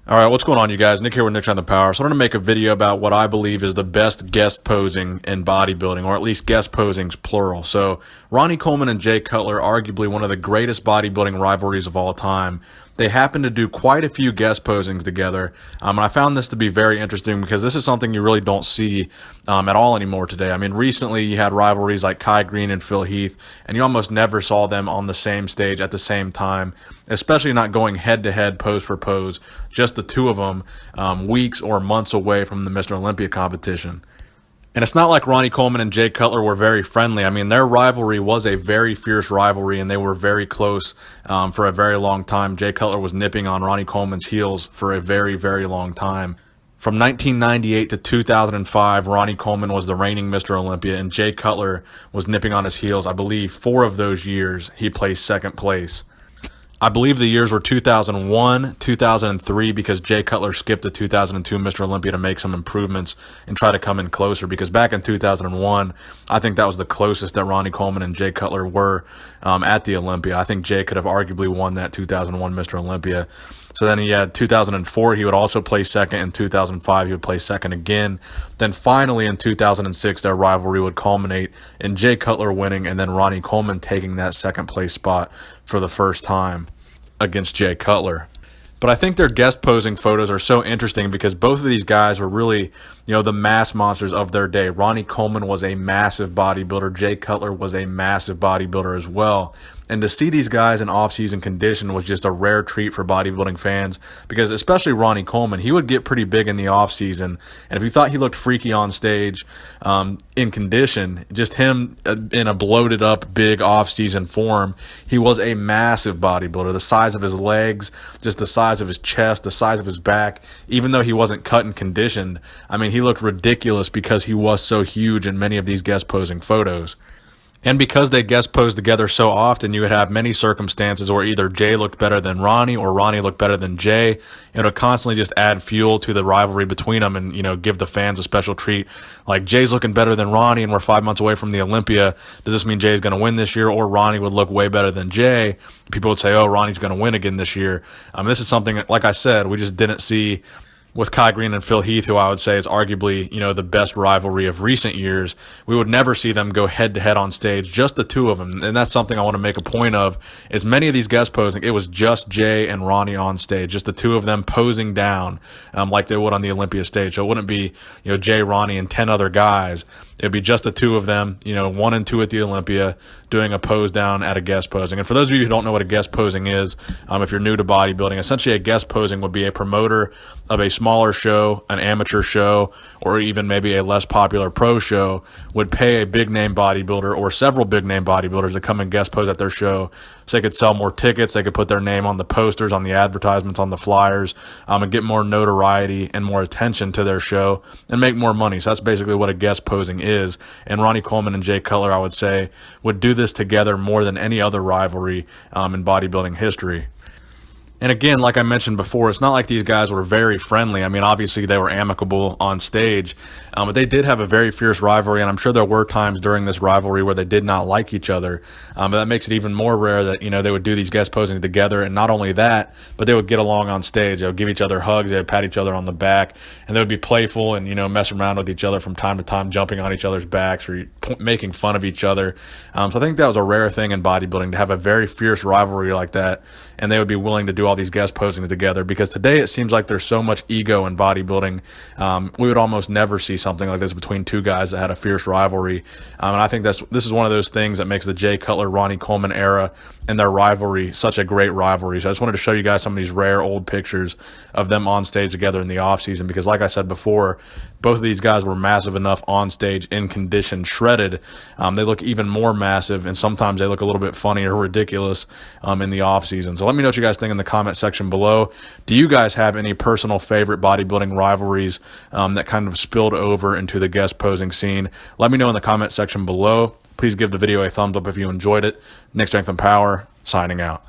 All right, what's going on, you guys? Nick here with Nick on the Power. So I'm going to make a video about what I believe is the best guest posing in bodybuilding, or at least guest posings plural. So Ronnie Coleman and Jay Cutler, arguably one of the greatest bodybuilding rivalries of all time. They happen to do quite a few guest posings together, and I found this to be very interesting because this is something you really don't see at all anymore today. I mean, recently you had rivalries like Kai Green and Phil Heath, and you almost never saw them on the same stage at the same time, especially not going head-to-head pose for pose, just the two of them weeks or months away from the Mr. Olympia competition. And it's not like Ronnie Coleman and Jay Cutler were very friendly. I mean, their rivalry was a very fierce rivalry, and they were very close for a very long time. Jay Cutler was nipping on Ronnie Coleman's heels for a very, very long time. From 1998 to 2005, Ronnie Coleman was the reigning Mr. Olympia, and Jay Cutler was nipping on his heels. I believe 4 of those years he placed second place. I believe the years were 2001, 2003, because Jay Cutler skipped the 2002 Mr. Olympia to make some improvements and try to come in closer, because back in 2001, I think that was the closest that Ronnie Coleman and Jay Cutler were at the Olympia. I think Jay could have arguably won that 2001 Mr. Olympia. So then he had 2004, he would also place second. In 2005, he would place second again. Then finally in 2006, their rivalry would culminate in Jay Cutler winning and then Ronnie Coleman taking that second place spot for the first time against Jay Cutler. But I think their guest posing photos are so interesting because both of these guys were really, the mass monsters of their day. Ronnie Coleman was a massive bodybuilder. Jay Cutler was a massive bodybuilder as well. And to see these guys in off-season condition was just a rare treat for bodybuilding fans, because especially Ronnie Coleman, he would get pretty big in the off-season. And if you thought he looked freaky on stage in condition, just him in a bloated up, big off-season form, he was a massive bodybuilder. The size of his legs, just the size of his chest, the size of his back, even though he wasn't cut and conditioned, I mean, he looked ridiculous because he was so huge in many of these guest posing photos. And because they guest posed together so often, you would have many circumstances where either Jay looked better than Ronnie or Ronnie looked better than Jay. It would constantly just add fuel to the rivalry between them and, give the fans a special treat. Like, Jay's looking better than Ronnie and we're 5 months away from the Olympia. Does this mean Jay's going to win this year? Or Ronnie would look way better than Jay. People would say, oh, Ronnie's going to win again this year. This is something, like I said, we just didn't see with Kai Green and Phil Heath, who I would say is arguably, the best rivalry of recent years. We would never see them go head-to-head on stage, just the two of them. And that's something I want to make a point of, is many of these guest posing, it was just Jay and Ronnie on stage, just the two of them posing down like they would on the Olympia stage. So it wouldn't be, Jay, Ronnie, and 10 other guys. It would be just the two of them, 1 and 2 at the Olympia, doing a pose down at a guest posing. And for those of you who don't know what a guest posing is, if you're new to bodybuilding, essentially a guest posing would be a promoter of a smaller show, an amateur show, or even maybe a less popular pro show would pay a big name bodybuilder or several big name bodybuilders to come and guest pose at their show, so they could sell more tickets, they could put their name on the posters, on the advertisements, on the flyers, and get more notoriety and more attention to their show and make more money. So that's basically what a guest posing is. And Ronnie Coleman and Jay Cutler, I would say, would do this together more than any other rivalry in bodybuilding history. And again, like I mentioned before, it's not like these guys were very friendly. I mean, obviously they were amicable on stage, but they did have a very fierce rivalry, and I'm sure there were times during this rivalry where they did not like each other. But that makes it even more rare that, they would do these guest posing together, and not only that, but they would get along on stage. They would give each other hugs, they would pat each other on the back, and they would be playful and, mess around with each other from time to time, jumping on each other's backs or making fun of each other. So I think that was a rare thing in bodybuilding, to have a very fierce rivalry like that, and they would be willing to do all these guest posings together, because today it seems like there's so much ego in bodybuilding. We would almost never see something like this between two guys that had a fierce rivalry, and I think this is one of those things that makes the Jay Cutler, Ronnie Coleman era and their rivalry such a great rivalry. So I just wanted to show you guys some of these rare old pictures of them on stage together in the off season, because like I said before, both of these guys were massive enough on stage, in condition, shredded. They look even more massive, and sometimes they look a little bit funny or ridiculous in the off season. So let me know what you guys think in the comment section below. Do you guys have any personal favorite bodybuilding rivalries that kind of spilled over into the guest posing scene? Let me know in the comment section below. Please give the video a thumbs up if you enjoyed it. Nick Strength and Power, signing out.